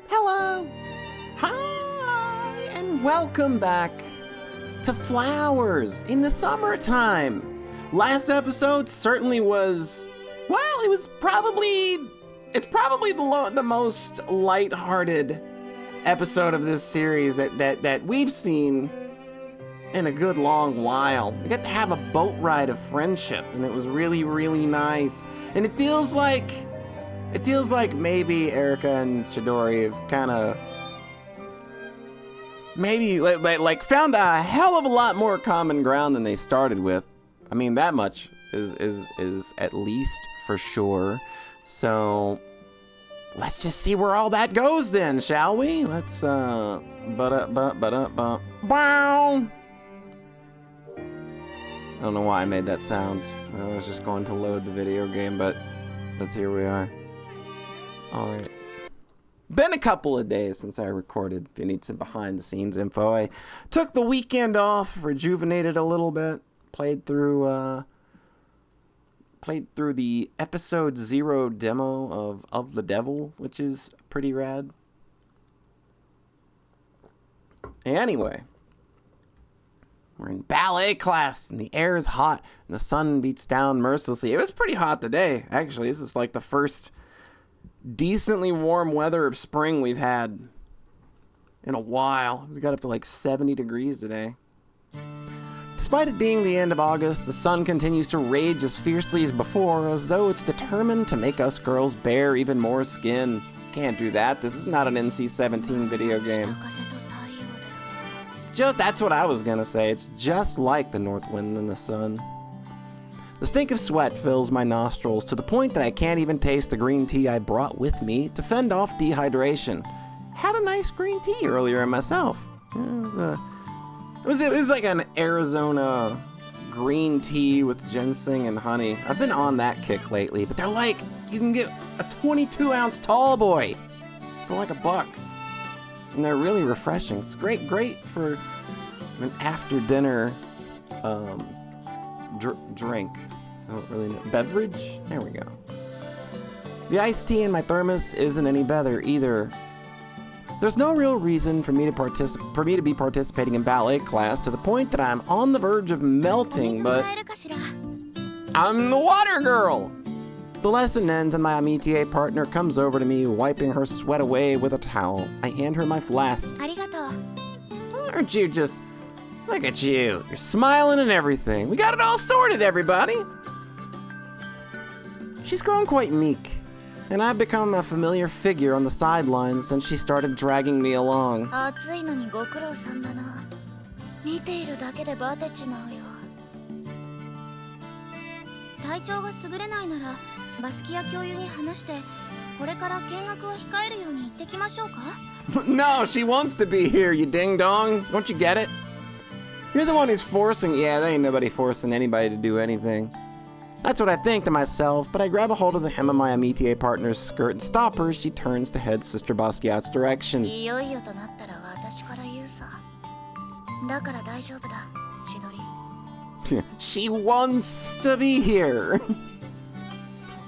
Hello! Hi! And welcome back to Flowers in the Summertime. Last episode certainly was, well, it's probably the most lighthearted episode of this series that we've seen in a good long while. We got to have a boat ride of friendship, and it was really, really nice. And it feels like maybe Erica and Chidori have kind of maybe like found a hell of a lot more common ground than they started with. I mean, that much is at least for sure. So let's just see where all that goes then, shall we? Let's wow. I don't know why I made that sound. I was just going to load the video game, but here we are. All right. Been a couple of days since I recorded. If you need some behind the scenes info, I took the weekend off, rejuvenated a little bit, played through the episode 0 demo of the Devil, which is pretty rad. Anyway, we're in ballet class, and the air is hot, and the sun beats down mercilessly. It was pretty hot today, actually. This is like the first decently warm weather of spring we've had in a while. We got up to like 70 degrees today. Despite it being the end of August, the sun continues to rage as fiercely as before, as though it's determined to make us girls bare even more skin. Can't do that. This is not an NC-17 video game. That's what I was gonna say. It's just like the north wind and the sun. The stink of sweat fills my nostrils to the point that I can't even taste the green tea I brought with me to fend off dehydration. Had a nice green tea earlier myself. It was like an Arizona green tea with ginseng and honey. I've been on that kick lately, but they're like, you can get a 22-ounce tall boy for like $1. And they're really refreshing. It's great for an after-dinner drink. I don't really know. Beverage? There we go. The iced tea in my thermos isn't any better either. There's no real reason for me to be participating in ballet class to the point that I'm on the verge of melting, but I'm the water girl. The lesson ends and my amitié partner comes over to me, wiping her sweat away with a towel. I hand her my flask. Aren't you just... Look at you. You're smiling and everything. We got it all sorted, everybody. She's grown quite meek, and I've become a familiar figure on the sidelines since she started dragging me along. No, she wants to be here, you ding-dong. Don't you get it? You're the one who's forcing... Yeah, there ain't nobody forcing anybody to do anything. That's what I think to myself, but I grab a hold of the hem of my amitié partner's skirt and stop her as she turns to head Sister Basquiat's direction. She wants to be here.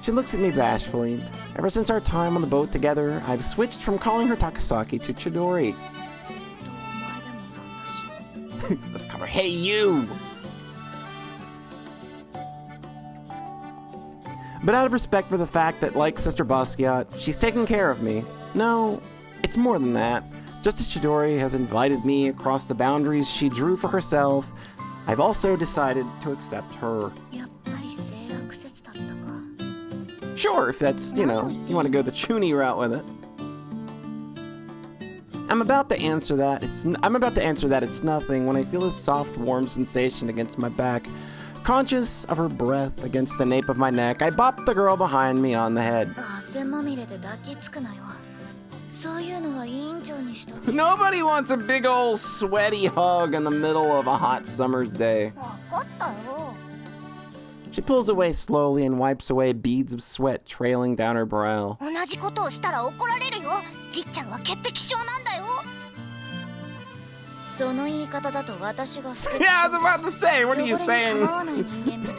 She looks at me bashfully. Ever since our time on the boat together, I've switched from calling her Takasaki to Chidori. Just call her, hey you! But out of respect for the fact that, like Sister Basquiat, she's taking care of me. No, it's more than that. Just as Chidori has invited me across the boundaries she drew for herself, I've also decided to accept her. Sure, if that's, you want to go the chuny route with it. I'm about to answer that it's nothing when I feel a soft, warm sensation against my back. Conscious of her breath against the nape of my neck, I bop the girl behind me on the head. Nobody wants a big old sweaty hug in the middle of a hot summer's day. She pulls away slowly and wipes away beads of sweat trailing down her brow. Yeah, I was about to say, what are you saying?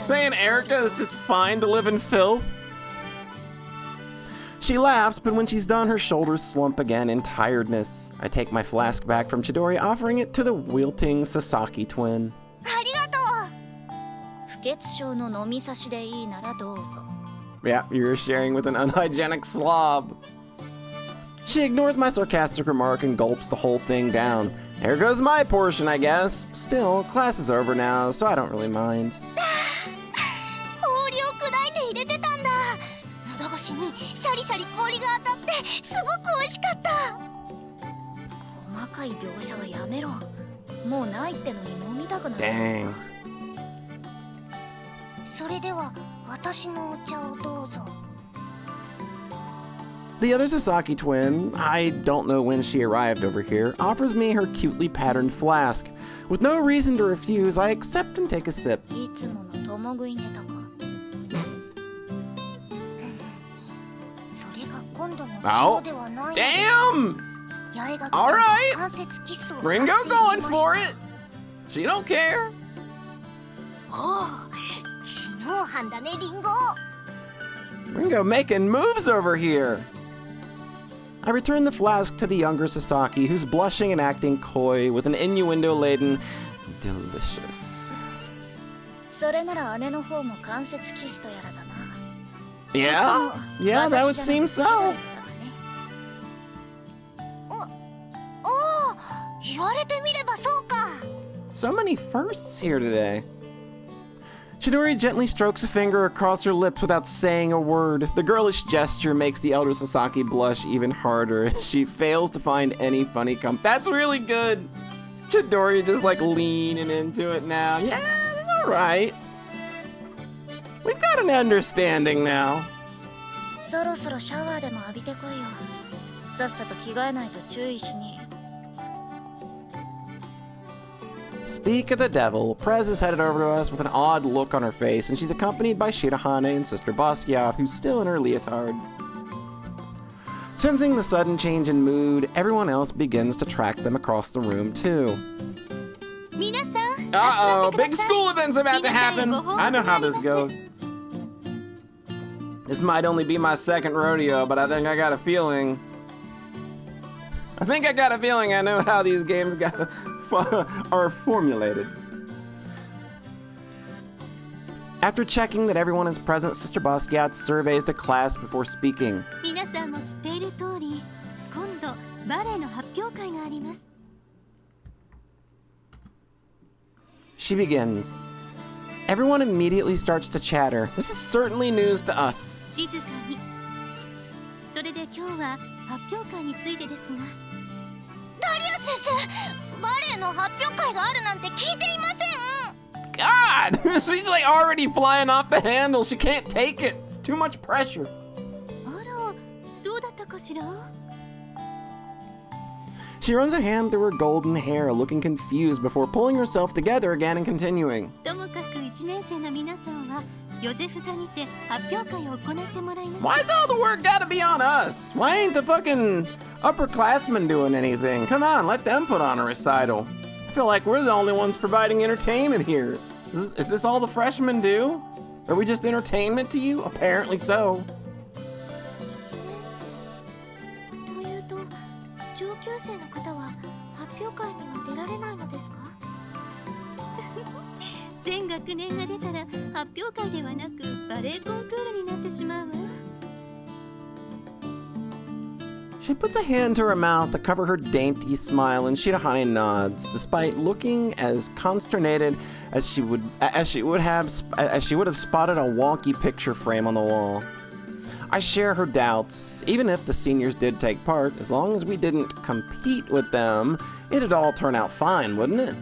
Saying Erica is just fine to live in filth? She laughs, but when she's done, her shoulders slump again in tiredness. I take my flask back from Chidori, offering it to the wilting Sasaki twin. Yeah, you're sharing with an unhygienic slob. She ignores my sarcastic remark and gulps the whole thing down. Here goes my portion, I guess. Still, class is over now, so I don't really mind. Dang. The other Sasaki twin, I don't know when she arrived over here, offers me her cutely patterned flask. With no reason to refuse, I accept and take a sip. Oh, damn! Alright! Ringo going for it! She don't care. Ringo making moves over here. I return the flask to the younger Sasaki, who's blushing and acting coy with an innuendo-laden delicious. Yeah? Yeah, that would seem so. So many firsts here today. Chidori gently strokes a finger across her lips without saying a word. The girlish gesture makes the elder Sasaki blush even harder as she fails to find any funny That's really good. Chidori just like leaning into it now. Yeah, all right. We've got an understanding now. Speak of the devil, Prez is headed over to us with an odd look on her face, and she's accompanied by Shirahane and Sister Basquiat, who's still in her leotard. Sensing the sudden change in mood, everyone else begins to track them across the room, too. Uh-oh, big school event's about to happen. I know how this goes. This might only be my second rodeo, but I think I got a feeling I know how these games are formulated. After checking that everyone is present, Sister Basquiat surveys the class before speaking. She begins. Everyone immediately starts to chatter. This is certainly news to us. God! She's like already flying off the handle. She can't take it. It's too much pressure. She runs a hand through her golden hair, looking confused before pulling herself together again and continuing. Why's all the work gotta be on us? Why ain't the fucking upperclassmen doing anything? Come on, let them put on a recital. I feel like we're the only ones providing entertainment here. Is this all the freshmen do? Are we just entertainment to you? Apparently so. She puts a hand to her mouth to cover her dainty smile, and Shirahane nods, despite looking as consternated as she would have spotted a wonky picture frame on the wall. I share her doubts. Even if the seniors did take part, as long as we didn't compete with them, it'd all turn out fine, wouldn't it?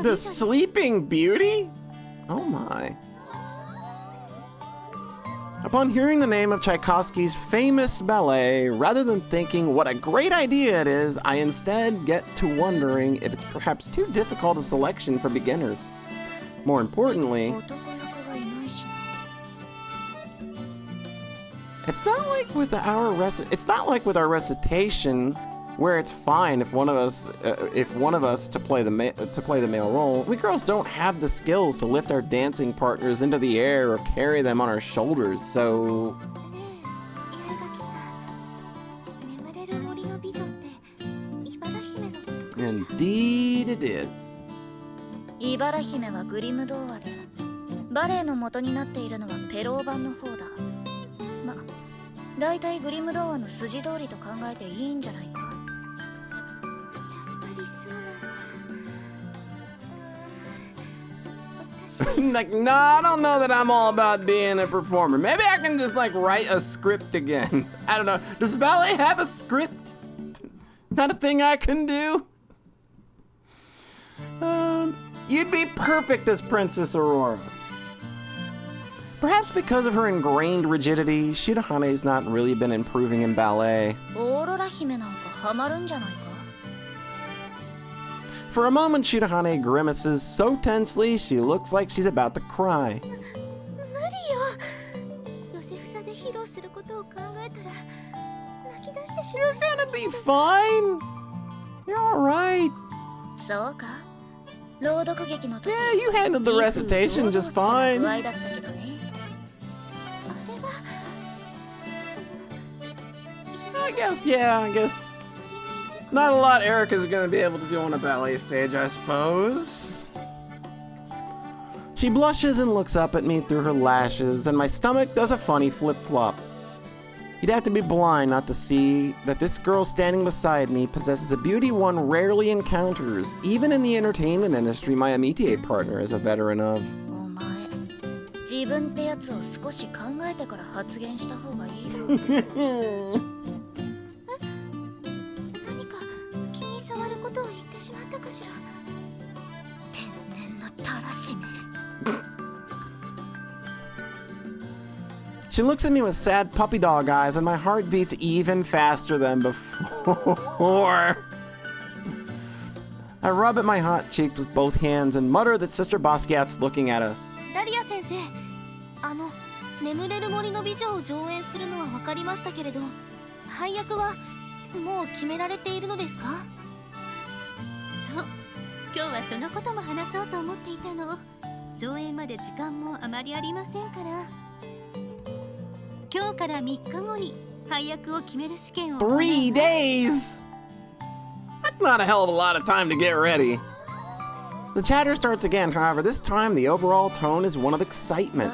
The Sleeping Beauty? Oh my. Upon hearing the name of Tchaikovsky's famous ballet, rather than thinking what a great idea it is, I instead get to wondering if it's perhaps too difficult a selection for beginners. More importantly, it's not like with our recitation, where it's fine if one of us to play the male role. We girls don't have the skills to lift our dancing partners into the air or carry them on our shoulders. So indeed it is. イバラ姫はグリム童話で、バレエの元になっているのはペロー版の方だ。ま、だいたいグリム童話の筋通りと考えていいんじゃないか。Like, no, I don't know that I'm all about being a performer. Maybe I can just like write a script again. I don't know. Does ballet have a script? Not a thing I can do? You'd be perfect as Princess Aurora. Perhaps because of her ingrained rigidity, Shirahane's not really been improving in ballet. オーロラ姫なんかハマるんじゃないか。 For a moment, Shirahane grimaces so tensely she looks like she's about to cry. You're gonna be fine. You're alright. Yeah, you handled the recitation just fine. I guess. Not a lot Erica's gonna be able to do on a ballet stage, I suppose. She blushes and looks up at me through her lashes, and my stomach does a funny flip-flop. You'd have to be blind not to see that this girl standing beside me possesses a beauty one rarely encounters, even in the entertainment industry my amitié partner is a veteran of. お前、自分ってやつを少し考えてから発言した方がいいぞ。She looks at me with sad puppy dog eyes, and my heart beats even faster than before. I rub at my hot cheek with both hands and mutter that Sister Basquiat's looking at us. ダリア先生、眠れる森の美女を上演するのは分かりましたけれど、配役はもう決められているのですか？そう、今日はそのことも話そうと思っていたの。上演まで時間もあまりありませんから。今日から3日後に配役を決める試験を。3 days! That's not a hell of a lot of time to get ready. The chatter starts again, however, this time the overall tone is one of excitement.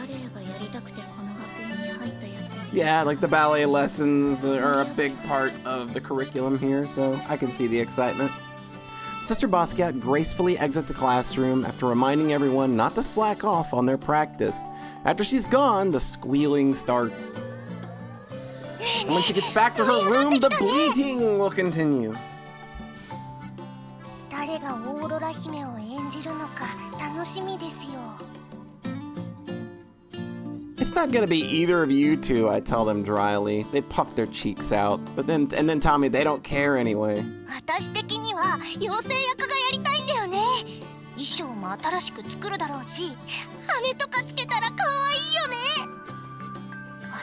Yeah, like the ballet lessons are a big part of the curriculum here, so I can see the excitement. Sister Basquiat gracefully exits the classroom after reminding everyone not to slack off on their practice. After she's gone, the squealing starts. And when she gets back to her room, the bleating will continue. It's not gonna be either of you two, I tell them dryly. They puff their cheeks out, but then tell me they don't care anyway. 私的には妖精役がやりたいんだよね。衣装も新しく作るだろうし、羽とかつけたら可愛いよね。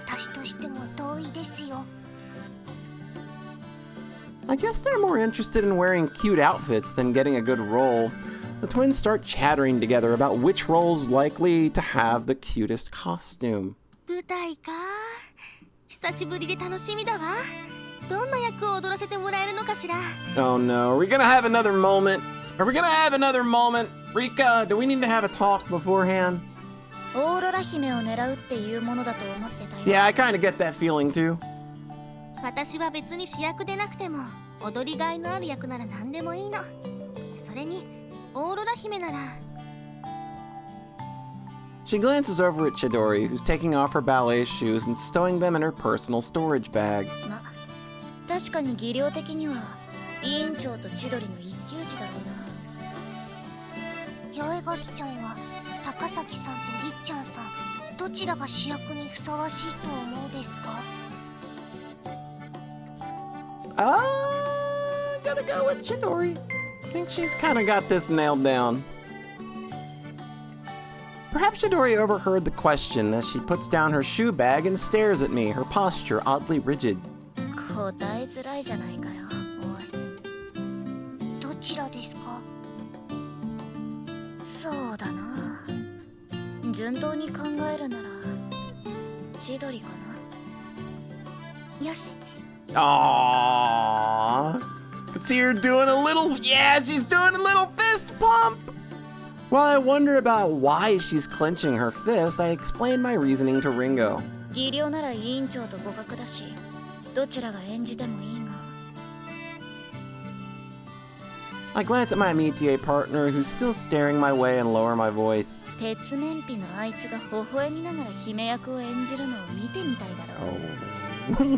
私としても同意ですよ。I guess they're more interested in wearing cute outfits than getting a good role. The twins start chattering together about which role's likely to have the cutest costume. 舞台か。久しぶりで楽しみだわ。どんな役を踊らせてもらえるのかしら。Oh no, are we gonna have another moment? Are we gonna have another moment? Rika, do we need to have a talk beforehand? オーロラ姫を狙うっていうものだと思ってたよ。Yeah, I kind of get that feeling too. 私は別に主役でなくても踊りがいのある役なら何でもいいの。それにオーロラ姫なら。She glances over at Chidori, who's taking off her ballet shoes and stowing them in her personal storage bag. ま、確かに技量的には委員長と千鳥の一騎打ちだろうな。八重垣ちゃんは高崎さんとりっちゃんさん、どちらが主役にふさわしいと思うですか？ Gotta go with Chidori. Think she's kind of got this nailed down. Perhaps Chidori overheard the question as she puts down her shoe bag and stares at me, her posture oddly rigid. 答えづらいじゃないかよ、おい。どちらですか？そうだな。順当に考えるなら千鳥かな。よし。Aww. Could see her doing a little, yeah, she's doing a little fist pump. While I wonder about why she's clenching her fist, I explain my reasoning to Ringo. 技量なら委員長と互角だし、どちらが演じてもいいが。I glance at my métier partner, who's still staring my way, and lower my voice. 鉄面皮のあいつが微笑みながら姫役を演じるのを見てみたいだろ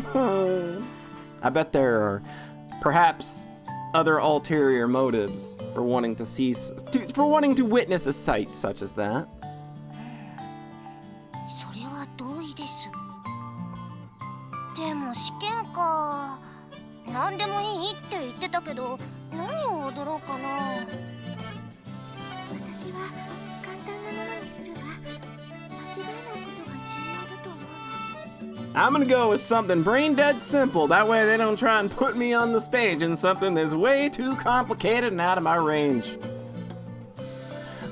う。I bet there are perhaps other ulterior motives for wanting to witness a sight such as that. それは同意です。でも試験か。何でもいいって言ってたけど、何を踊ろうかな。私は簡単なものにするわ。間違えないことが重要だと思うの。I'm gonna go with something brain dead simple. That way they don't try and put me on the stage in something that's way too complicated and out of my range.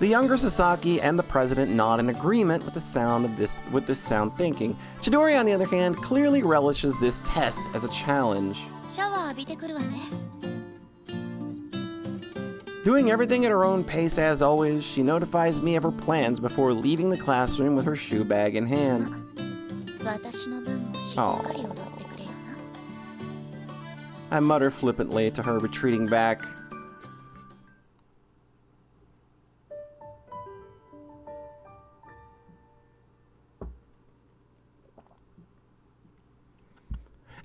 The younger Sasaki and the president nod in agreement with this sound thinking. Chidori, on the other hand, clearly relishes this test as a challenge. シャワー浴びてくるわね。Doing everything at her own pace as always, she notifies me of her plans before leaving the classroom with her shoe bag in hand. 私の分もしっかり踊ってくれよな。I mutter flippantly to her, retreating back.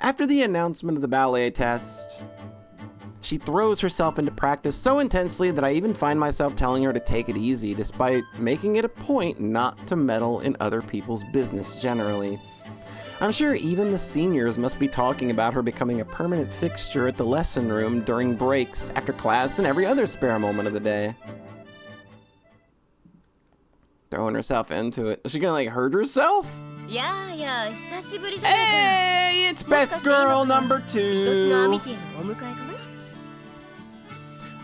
After the announcement of the ballet test, she throws herself into practice so intensely that I even find myself telling her to take it easy, despite making it a point not to meddle in other people's business generally. I'm sure even the seniors must be talking about her becoming a permanent fixture at the lesson room during breaks, after class, and every other spare moment of the day. Throwing herself into it. Is she gonna, hurt herself? Yeah, 久しぶりじゃないか。 Hey, it's Best Girl number 年のアミ 2. ティアのお迎えかな。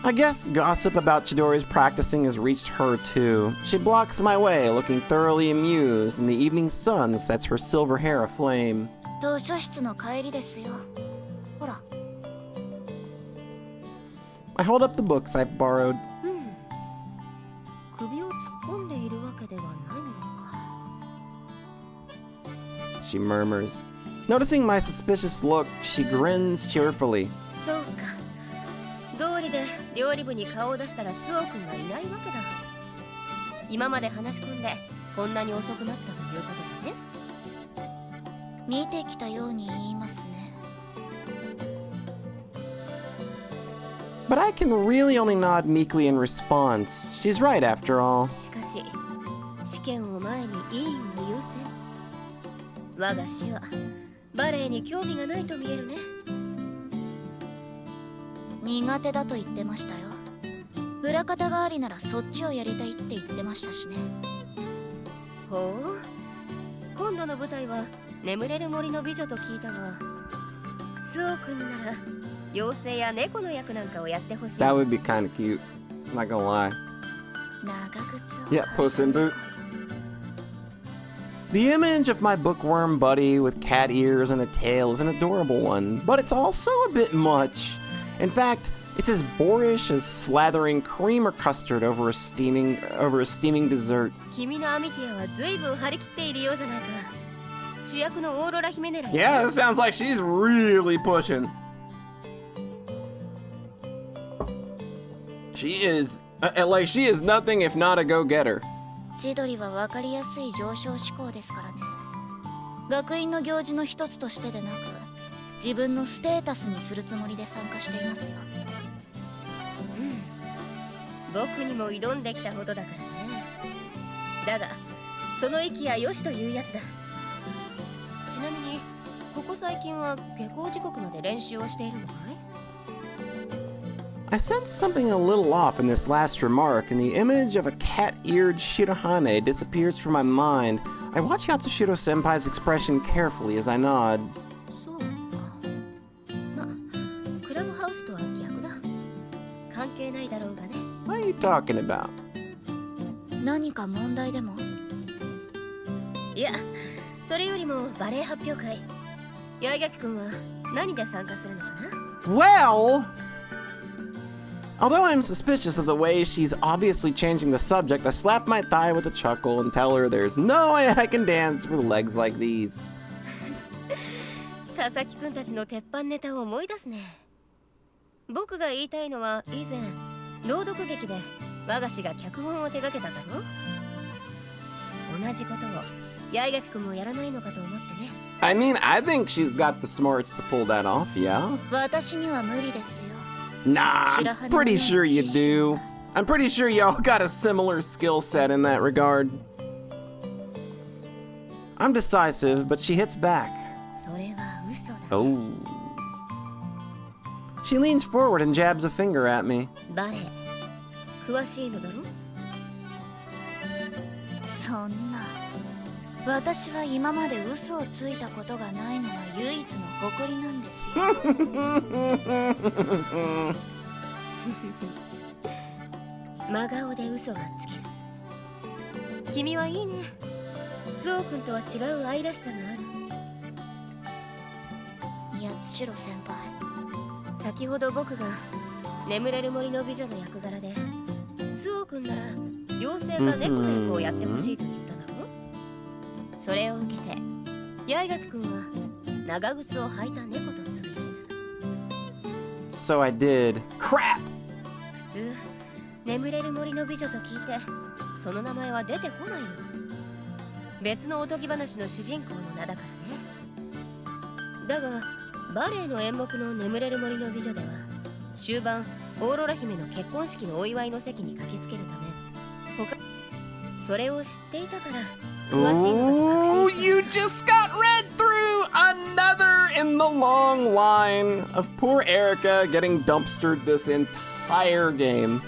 I guess gossip about Chidori's practicing has reached her too. She blocks my way, looking thoroughly amused, and the evening sun sets her silver hair aflame. 図書室の帰りですよ。ほら。I hold up the books I've borrowed. 首を突っ込んでいるわけではないのか。 She murmurs. Noticing my suspicious look, she grins cheerfully. そうか。道理で料理部に顔を出したらスオ君がいないわけだ。今まで話し込んでこんなに遅くなったということだね。見てきたように言いますね。 But I can really only nod meekly in response. She's right after all. しかし試験を前に委員を優先。我が師はバレエに興味がないと見えるね。苦手だと言ってましたよ。裏方がありならそっちをやりたいって言ってましたしね。ほう。今度の舞台は眠れる森の美女と聞いたが、スオ君になら妖精や猫の役なんかをやってほしい。 That would be kind of cute. I'm not gonna lie. 長靴を。 Yeah, Puss in Boots. The image of my bookworm buddy with cat ears and a tail is an adorable one, but it's also a bit much. In fact, it's as boorish as slathering cream or custard over a steaming dessert. 君のアミティアは随分張り切っているようじゃないか。主役のオーロラ姫狙い。 Yeah, that sounds like she's really pushing. She is nothing if not a go-getter. 千鳥は分かりやすい上昇志向ですからね。学院の行事の一つとしてでなく、自分のステータスにするつもりで参加していますよ。僕にも挑んできたほどだからね。だがその息やよしというやつだ。ちなみにここ最近は下校時刻まで練習をしているのかい？ I sensed something a little off in this last remark, and the image of a cat-eared Shirohane disappears from my mind. I watch Yatsushiro Senpai's expression carefully as I nod. そうか。ま、クラブハウスとは逆だ。関係ないだろうがね。What are you talking about? 何か問題でも？いや、それよりもバレエ発表会。八重垣くんは何で参加するのかな？ Well, although I'm suspicious of the way she's obviously changing the subject, I slap my thigh with a chuckle and tell her there's no way I can dance with legs like these. 佐々木くんたちの鉄板ネタを思い出すね。僕が言いたいのは以前朗読劇で我が師が脚本を手掛けただろ。同じことを八重垣くんもやらないのかと思ってね。I mean, I think she's got the smarts to pull that off, yeah? 私には無理ですよ。 Nah, I'm pretty sure you do. I'm pretty sure y'all got a similar skill set in that regard. I'm decisive, but she hits back. それは嘘だ。Oh. She leans forward and jabs a finger at me. バレエ詳しいのだろ？そんな。私は今まで嘘をついたことがないのが唯一の誇りなんですよ。真顔で嘘がつける。君はいいね。スオ君とは違う愛らしさがある。八代先輩。先ほど僕が眠れる森の美女の役柄でスオ君なら妖精か猫の役をやってほしいと言っただろ。それを受けて八重垣君は長靴を履いた猫とつぶやいた。 So I did. Crap! 普通眠れる森の美女と聞いてその名前は出てこないよ。別のおとぎ話の主人公の名だからね。だがバレエの演目の眠れる森の美女では終盤オーロラ姫の結婚式のお祝いの席に駆けつけるためそれを知っていたから詳しいのが確 Ooh, 信した。 you just got read through another in the long line of poor Erica getting dumpstered this entire game.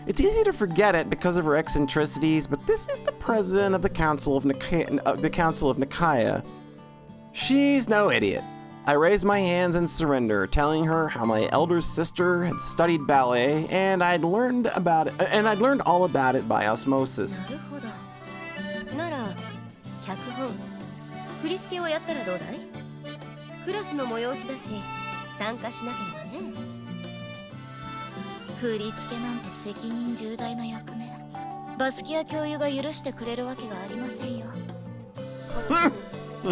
It's easy to forget it because of her eccentricities, but this is the president of the Council of Nikaya. She's no idiot. I raise my hands in surrender, telling her how my elder sister had studied ballet, and I'd learned all about it by osmosis. なるほど。なら脚本振り付けをやったらどうだい？クラスの催しだし参加しなければね。振り付けなんて責任重大な役目。バスキア教諭が許してくれるわけがありませんよ。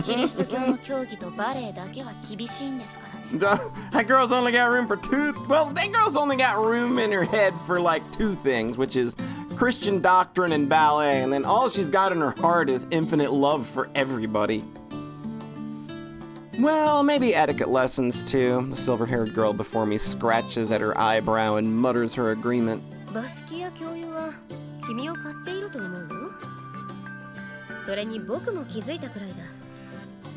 キリスト教の教義とバレエだけは厳しいんですからね。That girl's only got room for two. Well, that girl's only got room in her head for like two things, which is Christian doctrine and ballet, and then all she's got in her heart is infinite love for everybody. Well, maybe etiquette lessons too. The silver-haired girl before me scratches at her eyebrow and mutters her agreement. バスキア教諭は君を買っていると思うよ。それに僕も気づいたくらいだ。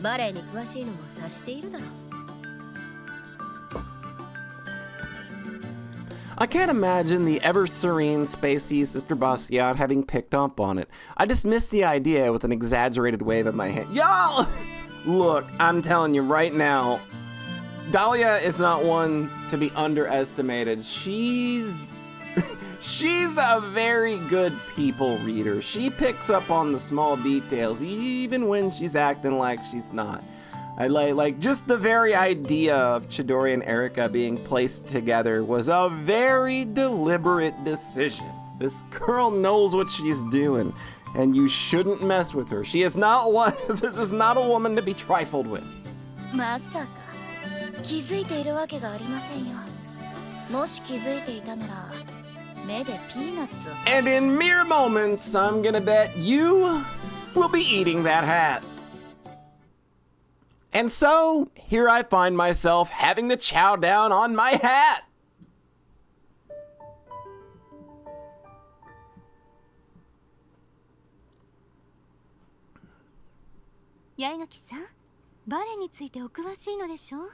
バレエに詳しいのも察しているだろう。I can't imagine the ever-serene, spacey Sister Basquiat having picked up on it. I dismiss the idea with an exaggerated wave of my hand. Y'all! Look, I'm telling you right now, Dahlia is not one to be underestimated. She's a very good people reader. She picks up on the small details, even when she's acting like she's not. I like just the very idea of Chidori and Erika being placed together was a very deliberate decision. This girl knows what she's doing, and you shouldn't mess with her. She is not one. This is not a woman to be trifled with. まさか気づいているわけがありませんよ。もし気づいていたなら目でピーナッツを。 And in mere moments, I'm gonna bet you will be eating that hat. And so, here I find myself having to chow down on my hat. 八重垣さん、バレエについてお詳しいのでしょう？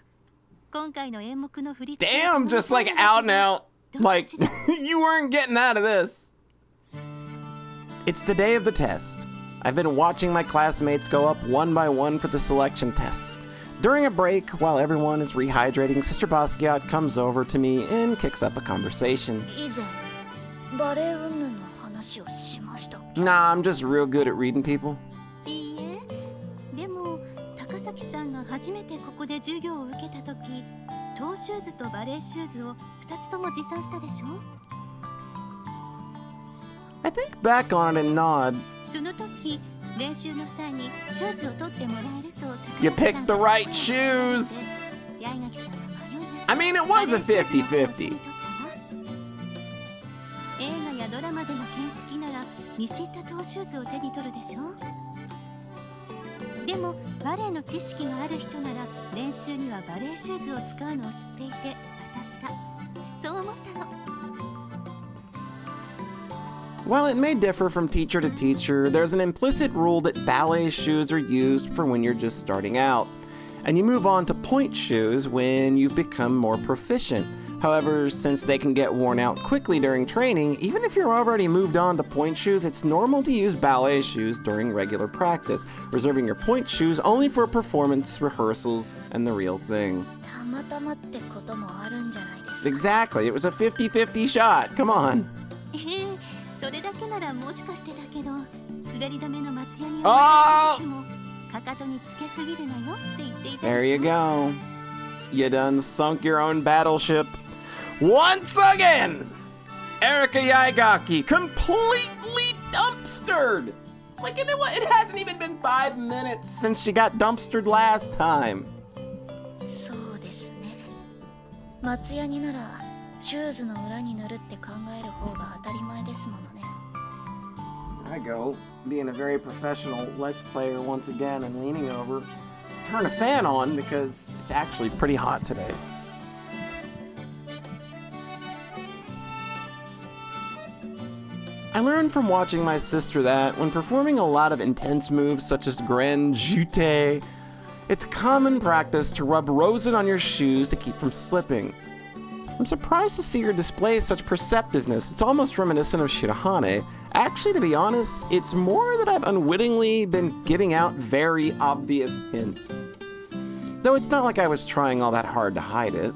今回の演目の振り付け。 Damn, just like out and out. Like, you weren't getting out of this. It's the day of the test. I've been watching my classmates go up one by one for the selection test. During a break, while everyone is rehydrating, Sister Basquiat comes over to me and kicks up a conversation. 以前バレエ云々の話をしましたっけ？ Nah, I'm just real good at reading people. いいえ、でも高崎さんが初めてここで授業を受けた時、トーシューズとバレエシューズを2つとも持参したでしょ？ I think back on it and nod. その時練習の際にシューズを取ってもらえると高 You 崎さ picked ん the が right shoes. 八重垣さんは迷いなく I mean, it was a 50-50. 映画やドラマでの見識なら見知ったトーシューズを手に取るでしょ？でもバレエの知識がある人なら練習にはバレエシューズを使うのを知っていて渡した。そう思ったの。 While it may differ from teacher to teacher, there's an implicit rule that ballet shoes are used for when you're just starting out, and you move on to point shoes when you've become more proficient. However, since they can get worn out quickly during training, even if you're already moved on to point shoes, it's normal to use ballet shoes during regular practice, reserving your point shoes only for performance rehearsals and the real thing. たまたまってこともあるんじゃないですか？ Exactly, it was a 50-50 shot, come on. それだけならもしかしてだけど、滑り止めの松ヤニをあー時もかかとにつけすぎるなよって言っていた There でし you ょ？ go. You done sunk your own battleship. Once again! Erika Yaigaki, completely dumpstered! Like, it hasn't even been 5 minutes since she got dumpstered last time. そうですね。松ヤニならシューズの裏に塗るって考える方が当たり前ですものね。 I go, being a very professional Let's Player once again and leaning over. Turn a fan on because it's actually pretty hot today. I learned from watching my sister that when performing a lot of intense moves such as grand jeté, it's common practice to rub rosin on your shoes to keep from slipping. I'm surprised to see her display such perceptiveness. It's almost reminiscent of Shirahane. Actually, to be honest, it's more that I've unwittingly been giving out very obvious hints. Though it's not like I was trying all that hard to hide it.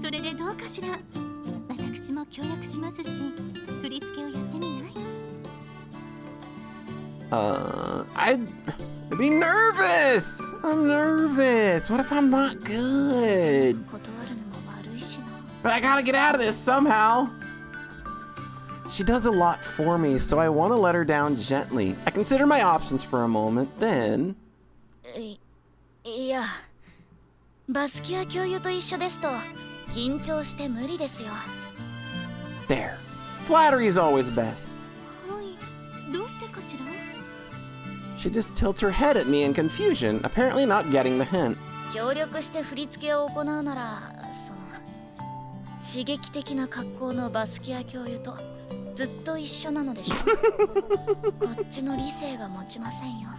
それでどうかしら。私も協力しますし、振り付けをやってみない？ I'd be nervous. I'm nervous. What if I'm not good? 断るのも悪いしな。 But I gotta get out of this somehow. She does a lot for me, so I want to let her down gently. I consider my options for a moment, then... いや、バスキア教諭と一緒ですと緊張して無理ですよ。 There. Flattery is always best. はい、どうしてかしら？ She just tilts her head at me in confusion, apparently not getting the hint. 協力して振り付けを行うなら、その刺激的な格好のバスキア教諭とずっと一緒なのでしょ。こっちの理性が持ちませんよ。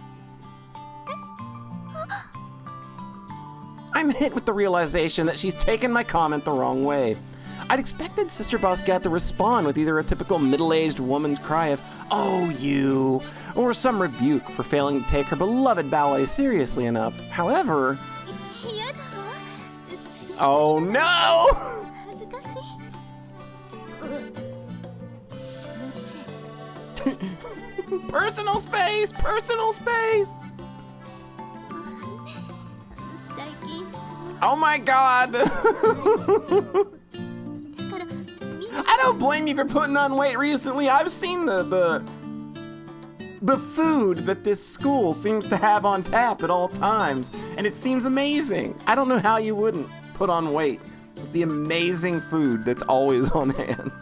I'm hit with the realization that she's taken my comment the wrong way. I'd expected Sister Basquiat to respond with either a typical middle-aged woman's cry of, "Oh, you," or some rebuke for failing to take her beloved ballet seriously enough. However... 嫌だわ。Oh no! 恥ずかしい。先生。 Personal space! Personal space! 最近そう。 Oh my god! だからみんな I don't blame you for putting on weight recently. I've seen the food that this school seems to have on tap at all times, and it seems amazing. I don't know how you wouldn't put on weight with the amazing food that's always on hand.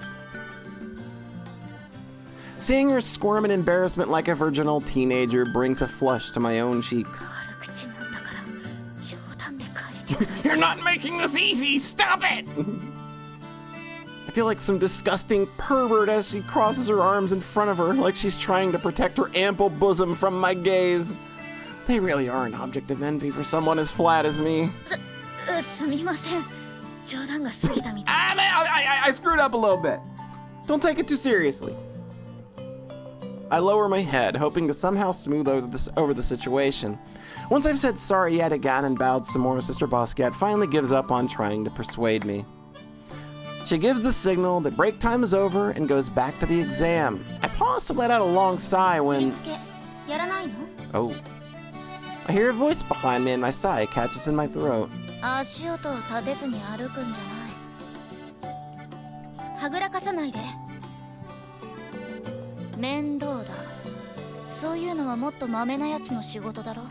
Seeing her squirm in embarrassment like a virginal teenager brings a flush to my own cheeks. 悪口なんだから冗談で返してください。 You're not making this easy! Stop it! I feel like some disgusting pervert as she crosses her arms in front of her, like she's trying to protect her ample bosom from my gaze. They really are an object of envy for someone as flat as me. すみません。冗談が過ぎたみたい。I screwed up a little bit. Don't take it too seriously. I lower my head, hoping to somehow smooth over the situation. Once I've said sorry yet again and bowed some more, Sister Basquiat finally gives up on trying to persuade me. She gives the signal that break time is over and goes back to the exam. I pause to let out a long sigh 振り when... 付けやらないの？ Oh. I hear a voice behind me and my sigh catches in my throat. 足音を立てずに歩くんじゃない。はぐらかさないで。面倒だ。そういうのはもっとマメなやつの仕事だろ。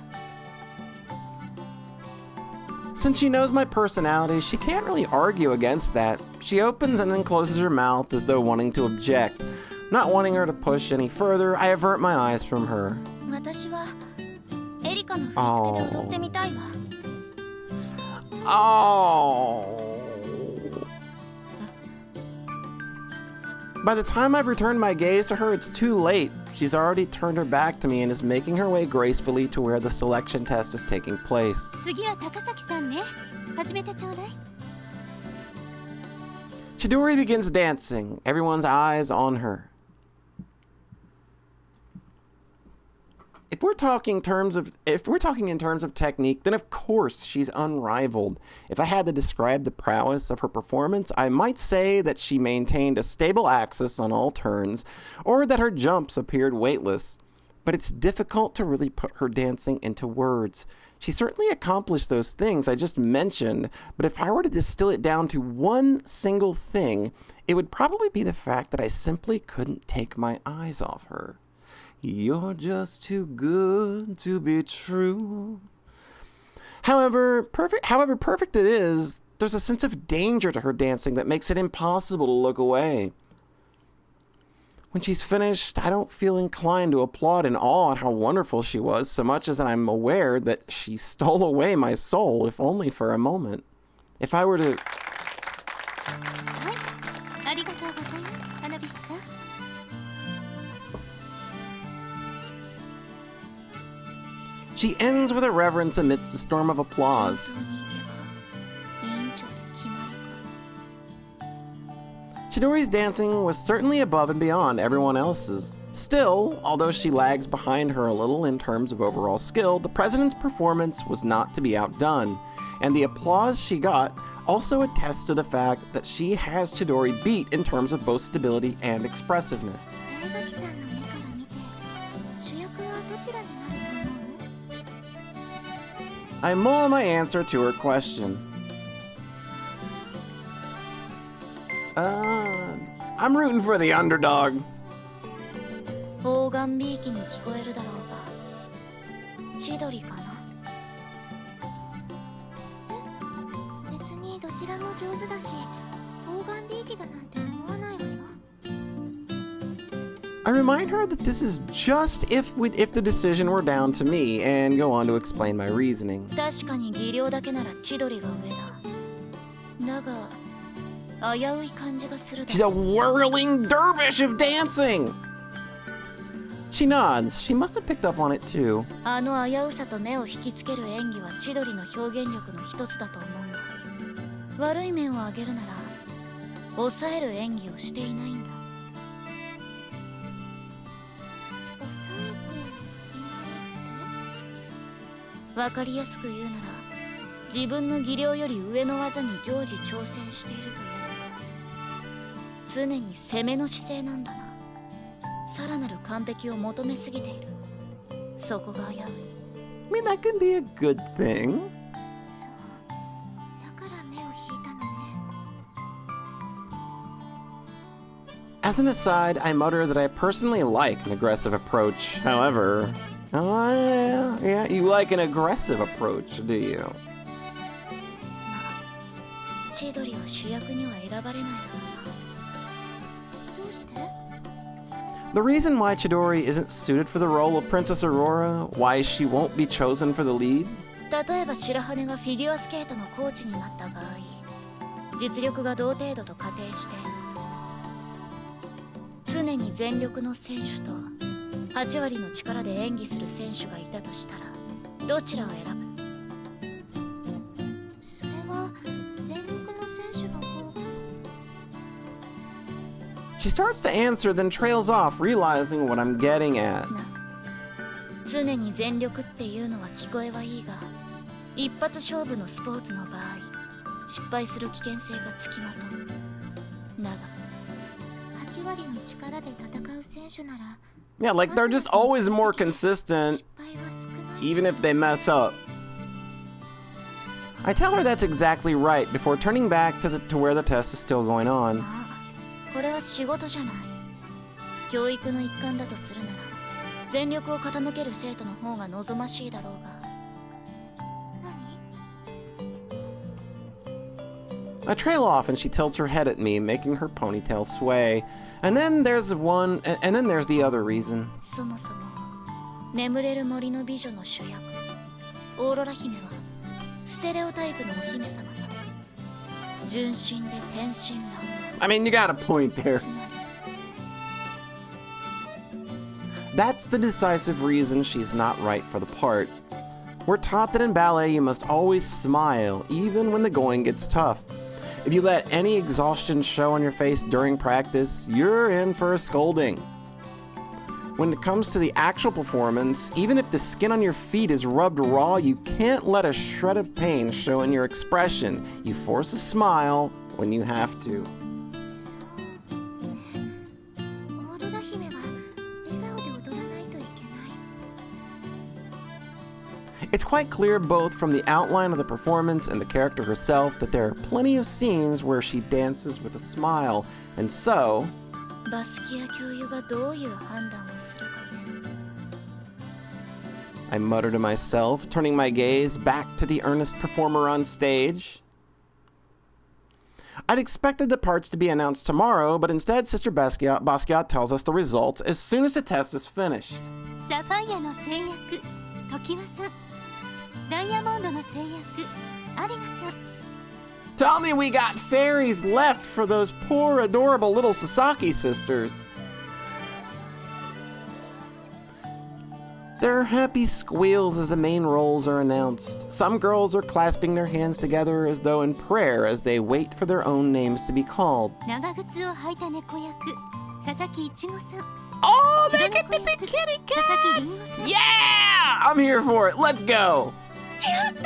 Since she knows my personality, she can't really argue against that. She opens and then closes her mouth as though wanting to object. Not wanting her to push any further, I avert my eyes from her. 私はエリカの振り付けで踊ってみたいわ。Oh. By the time I've returned my gaze to her, it's too late. She's already turned her back to me and is making her way gracefully to where the selection test is taking place. 次は高崎さんね。始めてちょうだい。Chidori begins dancing, everyone's eyes on her. If we're talking in terms of technique, then of course she's unrivaled. If I had to describe the prowess of her performance, I might say that she maintained a stable axis on all turns, or that her jumps appeared weightless. But it's difficult to really put her dancing into words. She certainly accomplished those things I just mentioned, but if I were to distill it down to one single thing, it would probably be the fact that I simply couldn't take my eyes off her. You're just too good to be true. However perfect it is, there's a sense of danger to her dancing that makes it impossible to look away. When she's finished, I don't feel inclined to applaud in awe at how wonderful she was, so much as that I'm aware that she stole away my soul, if only for a moment. If I were to... はい、ありがとうございます、花火師さん。She ends with a reverence amidst a storm of applause. 順当に行けば委員長で決まりか。 Chidori's dancing was certainly above and beyond everyone else's. Still, although she lags behind her a little in terms of overall skill, the president's performance was not to be outdone, and the applause she got also attests to the fact that she has Chidori beat in terms of both stability and expressiveness. 大垣さんの目から見て主役はどちらになると思う？ I mull my answer to her question. I'm rooting for the underdog. オーガンビーキに聞こえるだろうが千鳥かな。別にどちらも上手だしオーガンビーキだなんて思わないわよ。 I remind her that this is just if the decision were down to me, and go on to explain my reasoning. 確かに技量だけなら千鳥が上だ。だが危うい感じがするだ She's a whirling dervish of dancing! She nods. She must have picked up on it too. あの危うさと目を引きつける演技は千鳥の表現力の一つだと思うが、悪い面を挙げるなら抑える演技をしていないんだ。抑えていないって？わかりやすく言うなら自分の技量より上の技に常時挑戦しているというのか。常に攻めの姿勢なんだな。さらなる完璧を求めすぎている。そこが危うい。 I mean, that can be a good thing. そう。だから目を引いたのね。 As an aside, I mutter that I personally like an aggressive approach. However, yeah, you like an aggressive approach, do you? まあ、千鳥は主役には選ばれないだろうな。どうして？ The reason why Chidori isn't suited for the role of Princess Aurora, why she won't be chosen for the lead? 例えば白羽がフィギュアスケートのコーチになった場合、実力が同程度と仮定して常に全力の選手と8割の力で演技する選手がいたとしたらどちらを選ぶ？それは全力の選手の方が。 She starts to answer, then trails off, realizing what I'm getting at. 常に全力っていうのは聞こえはいいが、一発勝負のスポーツの場合、失敗する危険性がつきまとう。だが8割の力で戦う選手なら、 Yeah, like they're just always more consistent, 失敗は少ない。 even if they mess up. I tell her that's exactly right before turning back to where the test is still going on. ああ、これは仕事じゃない。教育の一環だとするなら、全力を傾ける生徒の方が望ましいだろうが。何？ I trail off and she tilts her head at me, making her ponytail sway. And then there's the other reason. そもそも眠れる森の美女の主役オーロラ姫はステレオタイプのお姫様だ。純真で天真爛漫。 I mean, you got a point there. つまり That's the decisive reason she's not right for the part. We're taught that in ballet you must always smile, even when the going gets tough. If you let any exhaustion show on your face during practice, you're in for a scolding. When it comes to the actual performance, even if the skin on your feet is rubbed raw, you can't let a shred of pain show in your expression. You force a smile when you have to. オーロラ姫は笑顔で踊らないといけない。 It's quite clear both from the outline of the performance and the character herself that there are plenty of scenes where she dances with a smile, and so... バスキア教諭がどういう判断をするかね。 I mutter to myself, turning my gaze back to the earnest performer on stage. I'd expected the parts to be announced tomorrow, but instead Sister Basquiat tells us the results as soon as the test is finished. サファイアの制約常盤さん、ダイヤモンドの制約有賀さん。 Tell me we got fairies left for those poor, adorable little Sasaki sisters. There are happy squeals as the main roles are announced. Some girls are clasping their hands together as though in prayer as they wait for their own names to be called. 長靴を履いた猫役佐々木いちごさん。 Oh, they 白 get 猫 the big 役 kitty 佐々木りんご cats! さん。 Yeah! I'm here for it. Let's go! やった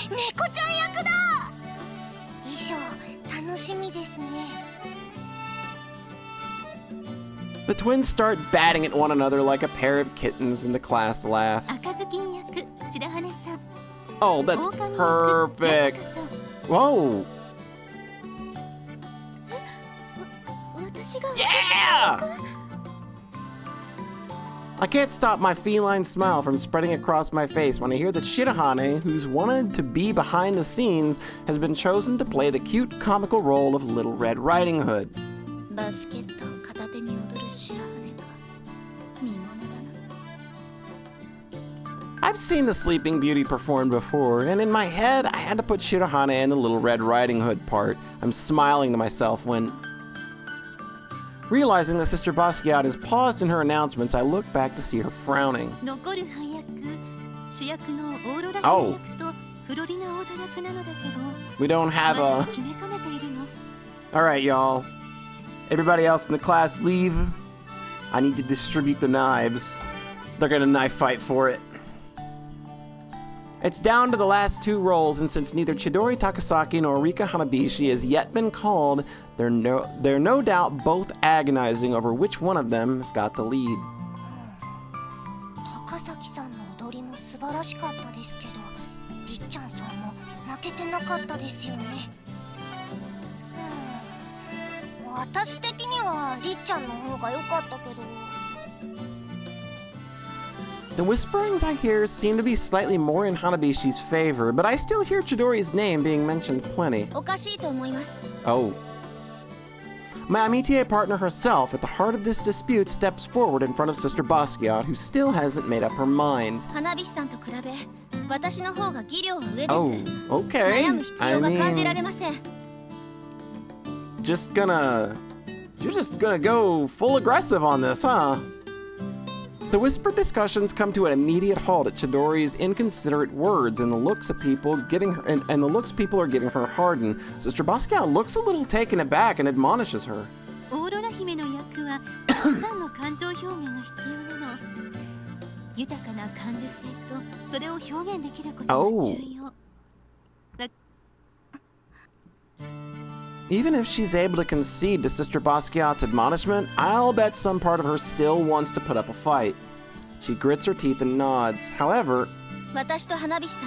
ー、猫ちゃん役だ。衣装楽しみですね。 The twins start batting at one another like a pair of kittens, and the class laughs. 赤ずきん役白羽さん。 Oh, that's 狼役 perfect. 八坂さん。 Whoa! 私が Yeah! I can't stop my feline smile from spreading across my face when I hear that Shirahane, who's wanted to be behind the scenes, has been chosen to play the cute comical role of Little Red Riding Hood. バスケットを片手に踊る白羽が見ものだな。 I've seen the Sleeping Beauty performed before, and in my head, I had to put Shirahane in the Little Red Riding Hood part. I'm smiling to myself when... Realizing that Sister Basquiat has paused in her announcements, I look back to see her frowning. 残る配役主役のオーロラ Oh. 姫役とフロリナ王女役なのだけど We don't have まだ a... 決めかねているの。 Alright, y'all. Everybody else in the class leave. I need to distribute the knives. They're gonna knife fight for it. It's down to the last two roles, and since neither Chidori Takasaki nor Rika Hanabishi has yet been called, they're no doubt both agonizing over which one of them has got the lead. 高崎さんの踊りも素晴らしかったですけど、りっちゃんさんも負けてなかったですよね。私的にはりっちゃんの方が良かったけど。 The whisperings I hear seem to be slightly more in Hanabishi's favor, but I still hear Chidori's name being mentioned plenty. おかしいと思います。 Oh. My amitié partner herself, at the heart of this dispute, steps forward in front of Sister Basquiat, who still hasn't made up her mind. 花火師さんと比べ、私の方が技量は上です。 Oh, okay. 悩む必 I 要が感じら mean, れません。 you're just gonna go full aggressive on this, huh? The whispered discussions come to an immediate halt at Chidori's inconsiderate words and the looks people are giving her harden. Sister Basquiat looks a little taken aback and admonishes her. オーロラ姫の役はたくさんの感情表現が必要なの。豊かな感受性とそれを表現できることが重要。Even if she's able to concede to Sister Basquiat's admonishment, I'll bet some part of her still wants to put up a fight. She grits her teeth and nods. However, 私と花火師さ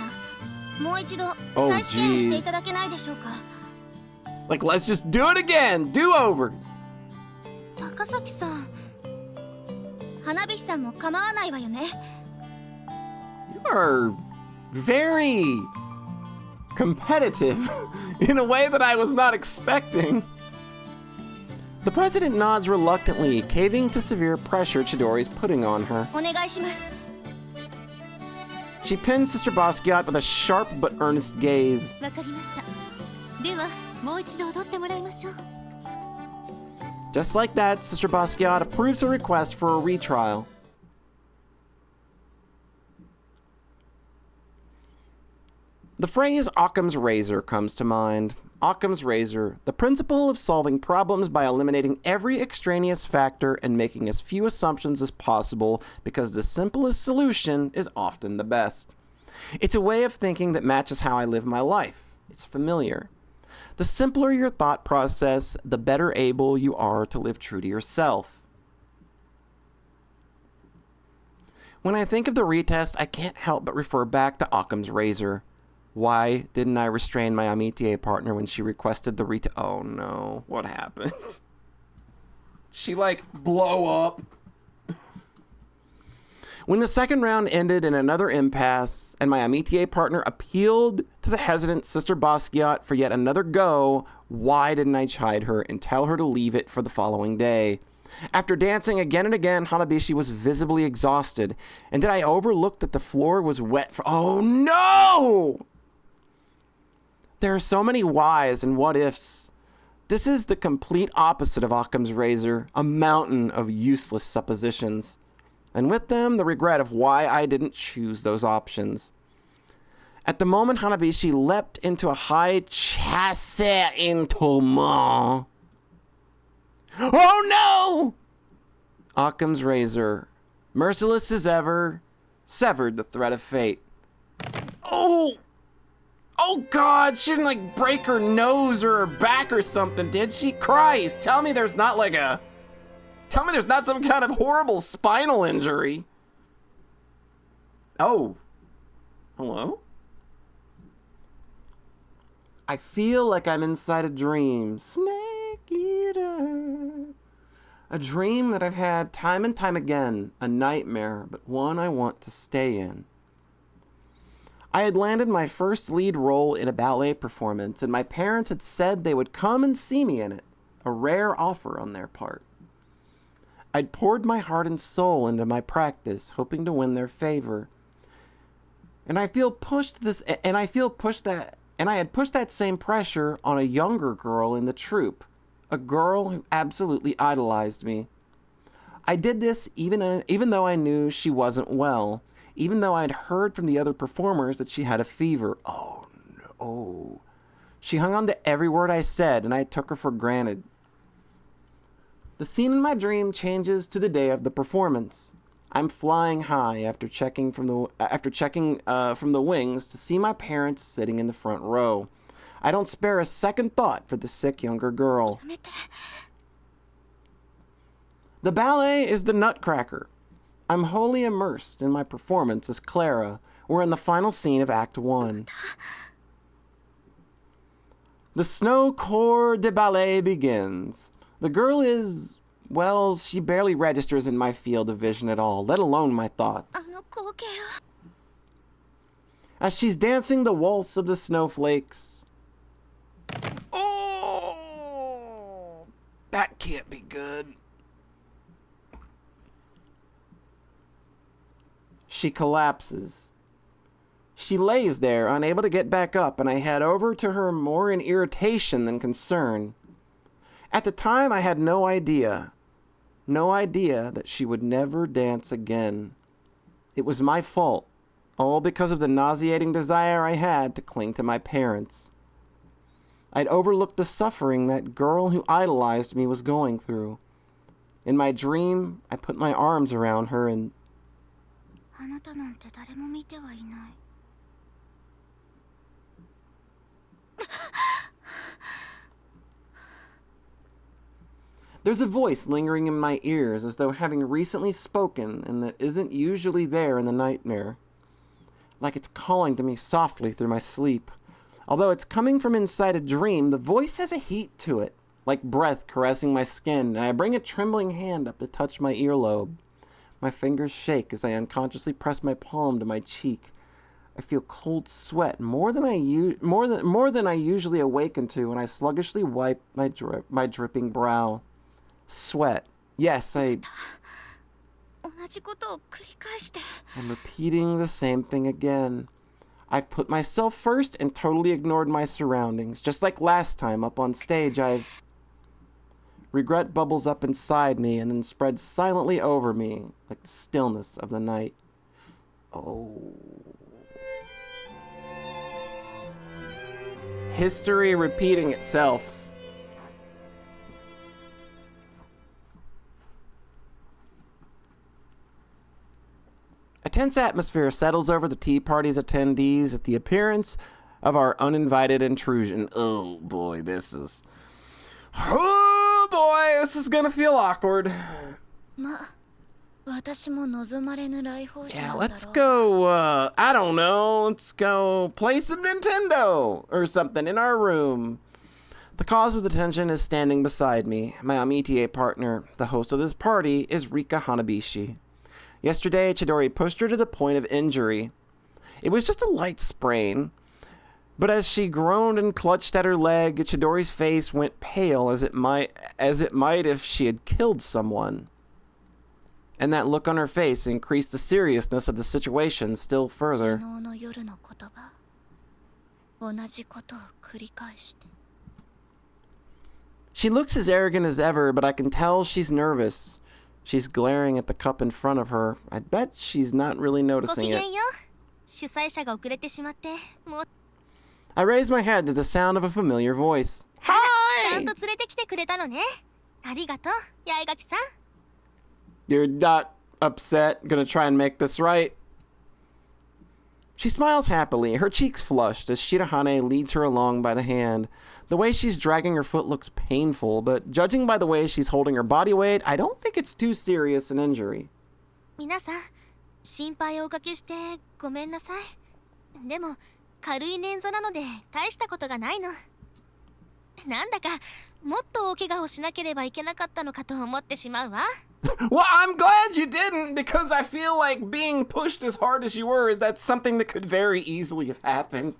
ん、もう一度再試験していただけないでしょうか。like, let's just do it again! Do-overs! 高崎さん、花火師さんも構わないわよね。You are very competitive in a way that I was not expecting. The president nods reluctantly, caving to severe pressure Chidori's putting on her. お願いします。 She pins Sister Basquiat with a sharp but earnest gaze. わかりました。ではもう一度踊ってもらいましょう。 Just like that, Sister Basquiat approves her request for a retrial. The phrase Occam's razor comes to mind. Occam's razor, the principle of solving problems by eliminating every extraneous factor and making as few assumptions as possible because the simplest solution is often the best. It's a way of thinking that matches how I live my life. It's familiar. The simpler your thought process, the better able you are to live true to yourself. When I think of the retest, I can't help but refer back to Occam's razor. Why didn't I restrain my amitié partner when she requested the retest? Oh no, what happened? She blow up. When the second round ended in another impasse, and my amitié partner appealed to the hesitant Sister Basquiat for yet another go, why didn't I chide her and tell her to leave it for the following day? After dancing again and again, Hanabishi was visibly exhausted. And did I overlook that the floor was wet for— oh no! There are so many whys and what ifs. This is the complete opposite of Occam's razor, a mountain of useless suppositions. And with them, the regret of why I didn't choose those options. At the moment, Hanabishi leapt into a high chasse intolement. Oh no! Occam's razor, merciless as ever, severed the thread of fate. Oh! Oh God, she didn't break her nose or her back or something, did she? Christ, tell me there's not some kind of horrible spinal injury. Oh. Hello? I feel like I'm inside a dream. Snake eater. A dream that I've had time and time again. A nightmare, but one I want to stay in. I had landed my first lead role in a ballet performance, and my parents had said they would come and see me in it. A rare offer on their part. I'd poured my heart and soul into my practice, hoping to win their favor. And I had pushed that same pressure on a younger girl in the troupe, a girl who absolutely idolized me. I did this even though I knew she wasn't well, even though I'd heard from the other performers that she had a fever. Oh no. She hung on to every word I said, and I took her for granted. The scene in my dream changes to the day of the performance. I'm flying high after checking from the wings to see my parents sitting in the front row. I don't spare a second thought for the sick younger girl. The ballet is the Nutcracker. I'm wholly immersed in my performance as Clara. We're in the final scene of Act 1. The Snow Corps de Ballet begins. The girl is, well, she barely registers in my field of vision at all, let alone my thoughts. As she's dancing the waltz of the snowflakes. Oh, that can't be good. She collapses. She lays there, unable to get back up, and I head over to her more in irritation than concern. At the time, I had no idea. no idea that she would never dance again. It was my fault, all because of the nauseating desire I had to cling to my parents. I'd overlooked the suffering that girl who idolized me was going through. In my dream, I put my arms around her and... あなたなんて誰も見てはいない。 There's a voice lingering in my ears as though having recently spoken and that isn't usually there in the nightmare. Like it's calling to me softly through my sleep. Although it's coming from inside a dream, the voice has a heat to it, like breath caressing my skin, and I bring a trembling hand up to touch my earlobe. My fingers shake as I unconsciously press my palm to my cheek. I feel cold sweat more than I usually awaken to, and I sluggishly wipe my dripping brow. Sweat. Yes, I'm repeating the same thing again. I've put myself first and totally ignored my surroundings. Just like last time up on stage, regret bubbles up inside me and then spreads silently over me like the stillness of the night. Oh. History repeating itself. A tense atmosphere settles over the tea party's attendees at the appearance of our uninvited intrusion. Oh boy, this is gonna feel awkward. Yeah, let's go, I don't know, let's go play some Nintendo or something in our room. The cause of the tension is standing beside me. My amitié partner, the host of this party, is Rika Hanabishi. Yesterday, Chidori pushed her to the point of injury. It was just a light sprain, but as she groaned and clutched at her leg, Chidori's face went pale as it might if she had killed someone. And that look on her face increased the seriousness of the situation still further. She looks as arrogant as ever, but I can tell she's nervous. She's glaring at the cup in front of her. I bet she's not really noticing it. I raise my head to the sound of a familiar voice. Hi! You're not upset? Gonna try and make this right? She smiles happily, her cheeks flushed as Shirahane leads her along by the hand. The way she's dragging her foot looks painful, but judging by the way she's holding her body weight, I don't think it's too serious an injury. 皆さん、心配をおかけしてごめんなさい。でも、軽い捻挫なので大したことがないの。なんだか、もっと大怪我をしなければいけなかったのかと思ってしまうわ。Well, I'm glad you didn't, because I feel like being pushed as hard as you were, that's something that could very easily have happened.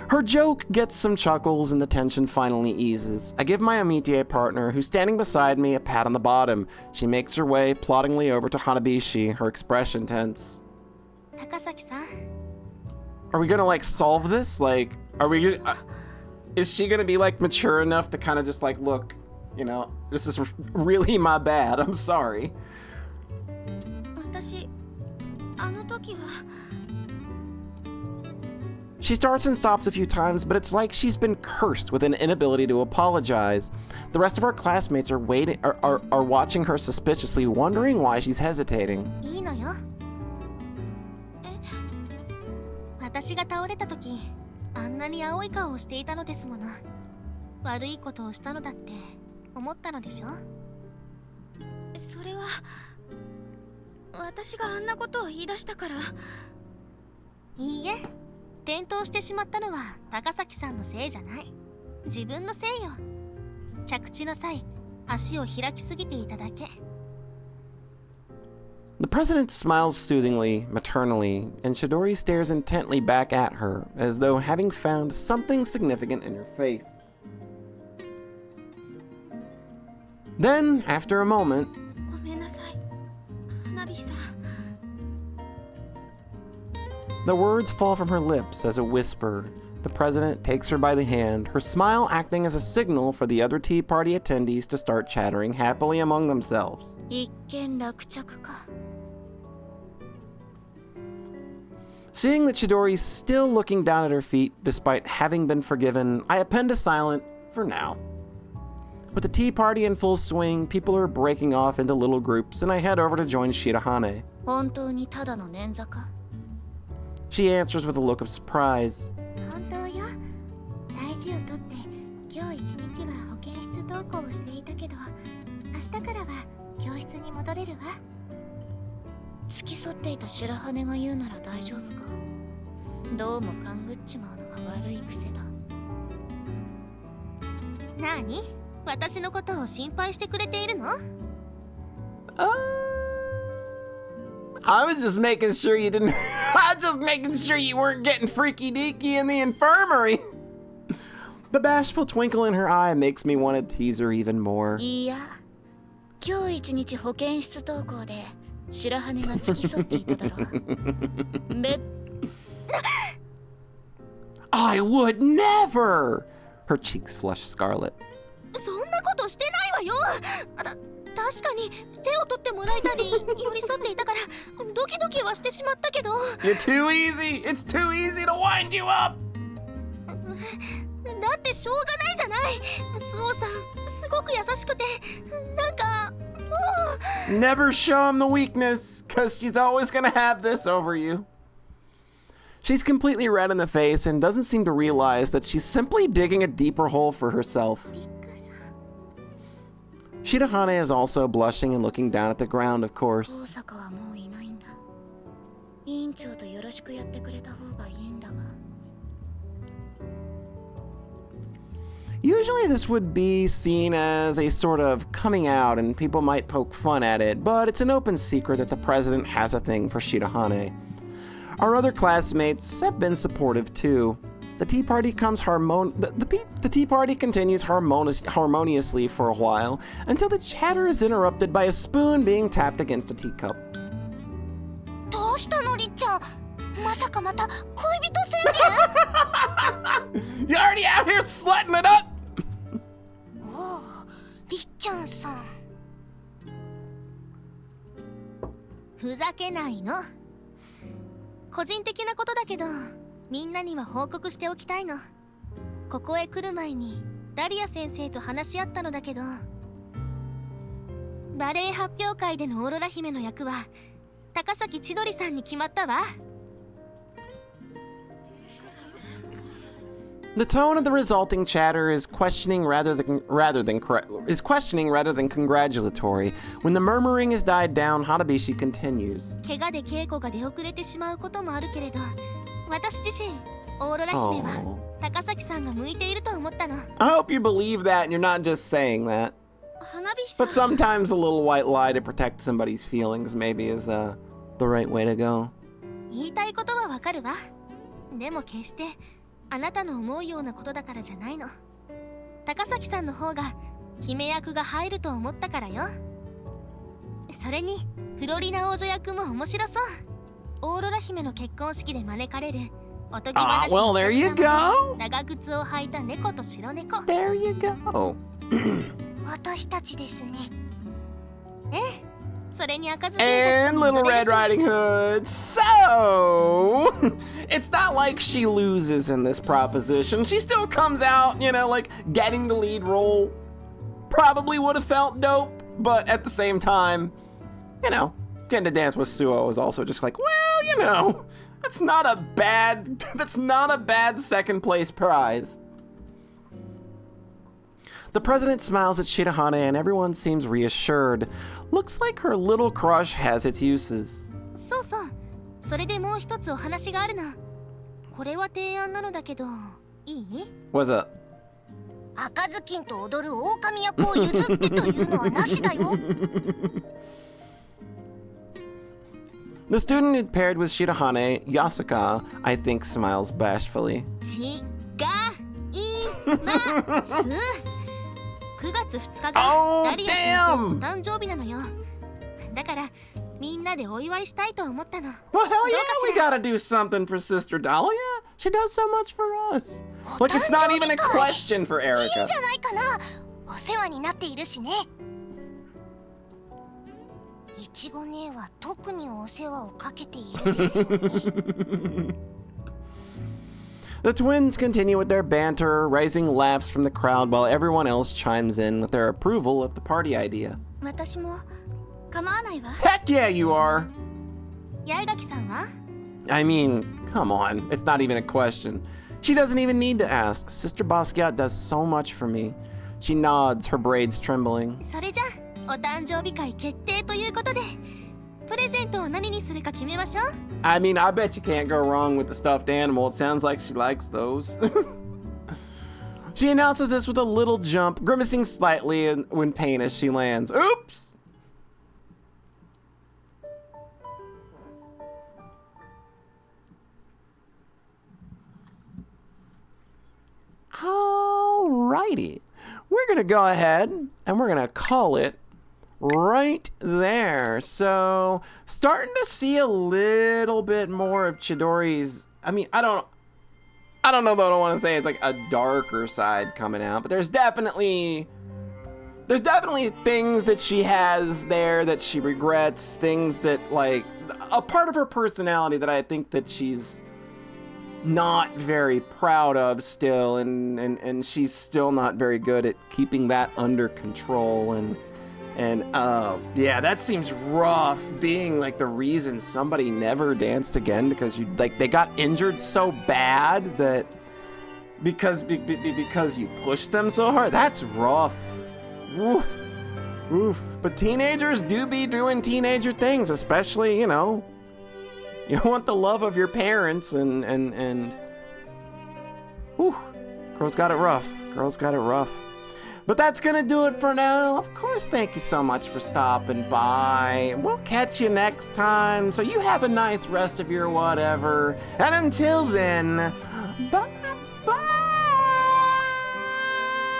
Her joke gets some chuckles and the tension finally eases. I give my amitié partner, who's standing beside me, a pat on the bottom. She makes her way ploddingly over to Hanabishi, her expression tense. Takasaki-san. Are we gonna, like, solve this? Like, is she gonna be, like, mature enough to kind of just, like, look, you know, this is really my bad, I'm sorry. She starts and stops a few times, but it's like she's been cursed with an inability to apologize. The rest of our classmates are watching her suspiciously, wondering why she's hesitating. いいのよ。私が倒れた時、あんなに青い顔をしていたのですもの。悪いことをしたのだって思ったのでしょ？それは私があんなことを言い出したから。いいえ。転倒してしまったのは高崎さんのせいじゃない。自分のせいよ。着地の際、足を開きすぎていただけ。The president smiles soothingly, maternally, and Chidori stares intently back at her, as though having found something significant in her face. Then, after a moment, ごめんなさい、花火さん。The words fall from her lips as a whisper, The president takes her by the hand, her smile acting as a signal for the other tea party attendees to start chattering happily among themselves. 一件落着か。 Seeing that Chidori's still looking down at her feet despite having been forgiven, I append a silent for now. With the tea party in full swing, people are breaking off into little groups, and I head over to join Shirahane. 本当にただの捻挫か。 She answers with a look of surprise. 本当よ。大事をとって今日一日は保健室登校をしていたけど、明日からは教室に戻れるわ。付き添っていた白羽が言うなら大丈夫か。どうも勘ぐっちまうのが悪い癖だ。なあに？私のことを心配してくれているの？ I was just making sure you didn't. I was just making sure you weren't getting freaky deaky in the infirmary. The bashful twinkle in her eye makes me want to tease her even more. いや、今日一日保健室登校で白羽が付き添っていただろう。I would never! Her cheeks flush scarlet. そんなことしてないわよ。確かに手を取ってもらえたり寄り添っていたからドキドキはしてしまったけど。 You're too easy! It's too easy to wind you up! だってしょうがないじゃない。スオさんすごく優しくてなんかもう。 Never show him the weakness, cause she's always gonna have this over you. She's completely red in the face and doesn't seem to realize that she's simply digging a deeper hole for herself. Shirahane is also blushing and looking down at the ground, of course. 大阪はもういないんだ。委員長とよろしくやってくれた方がいいんだが。 Usually this would be seen as a sort of coming out and people might poke fun at it, but it's an open secret that the president has a thing for Shirahane. Our other classmates have been supportive too. The tea party the tea party continues harmoniously for a while until the chatter is interrupted by a spoon being tapped against a teacup. どうしたのりっちゃん。まさかまた恋人宣言？ You already out here slutting it up! おお、りっちゃんさん。ふざけないの。個人的なことだけど、みんなには報告しておきたいの。ここへ来る前にダリア先生と話し合ったのだけど、バレエ発表会でのオーロラ姫の役は高崎千鳥さんに決まったわ。 The tone of the resulting chatter is questioning rather than congratulatory. When the murmuring has died down, Hanabishi continues. 怪我で稽古が出遅れてしまうこともあるけれど、私自身オーロラ姫は高崎さんが向いていると思ったの。 I hope you believe that and you're not just saying that. 花火師さん But sometimes a little white lie to protect somebody's feelings maybe is the right way to go. 言いたいことはわかるわ。でも決してあなたの思うようなことだからじゃないの。高崎さんの方が姫役が入ると思ったからよ。それにフロリナ王女役も面白そう。オーロラ姫の結婚式で招かれるおとぎ話 well, の there you お客様 go. の長靴を履いた猫と白猫。 There you go. 私たちですね。ええ、それに赤ずきん And たちと Little も Red どれだし Riding Hood. So, it's not like she loses in this proposition. She still comes out, you know, like getting the lead role. Probably would have felt dope, but at the same time, you know, getting to dance with Suo is also just like, well, you know, that's not a bad second place prize. The president smiles at Shirahane and everyone seems reassured. Looks like her little crush has its uses. そうそう。それでもう一つお話があるの。これは提案なのだけど、いい？ What's up? 赤ずきんと踊る狼役を譲ってというのはなしだよ。The student who paired with Shirahane, Yasuka, I think smiles bashfully. 違います。9月2日が Oh, ダリア先生 damn! の誕生日なのよ。だからみんなでお祝いしたいと思ったの。 Well, hell yeah, we gotta do something for Sister Dahlia. She does so much for us. Like, it's not even a question for いい Erica. んじゃないかな。お世話になっているしね。いちご姉は特にお世話をかけているんですよね。The twins continue with their banter, raising laughs from the crowd while everyone else chimes in with their approval of the party idea. 私も構わないわ。 Heck yeah, you are! 八重垣さんは I mean, come on, it's not even a question. She doesn't even need to ask. Sister Basquiat does so much for me. She nods, her braids trembling. それじゃお誕生日会決定ということで、プレゼントを何にするか決めましょう。 I mean, I bet you can't go wrong with the stuffed animal. It sounds like she likes those. She announces this with a little jump, grimacing slightly in pain as she lands. Oops! Alrighty. We're going to go ahead and we're going to call it right there. So, starting to see a little bit more of Chidori's. I mean, I don't know though. I don't want to say it's like a darker side coming out, but there's definitely things that she has there that she regrets, things that, like, a part of her personality that I think that she's not very proud of still, and she's still not very good at keeping that under control, and yeah, that seems rough, being like the reason somebody never danced again because they got injured so bad that because you pushed them so hard. That's rough. Woof. Oof. But teenagers do be doing teenager things, especially, you know, you want the love of your parents, and whew, girls got it rough. Girls got it rough. But that's gonna do it for now. Of course, thank you so much for stopping by. We'll catch you next time. So you have a nice rest of your whatever. And until then, bye.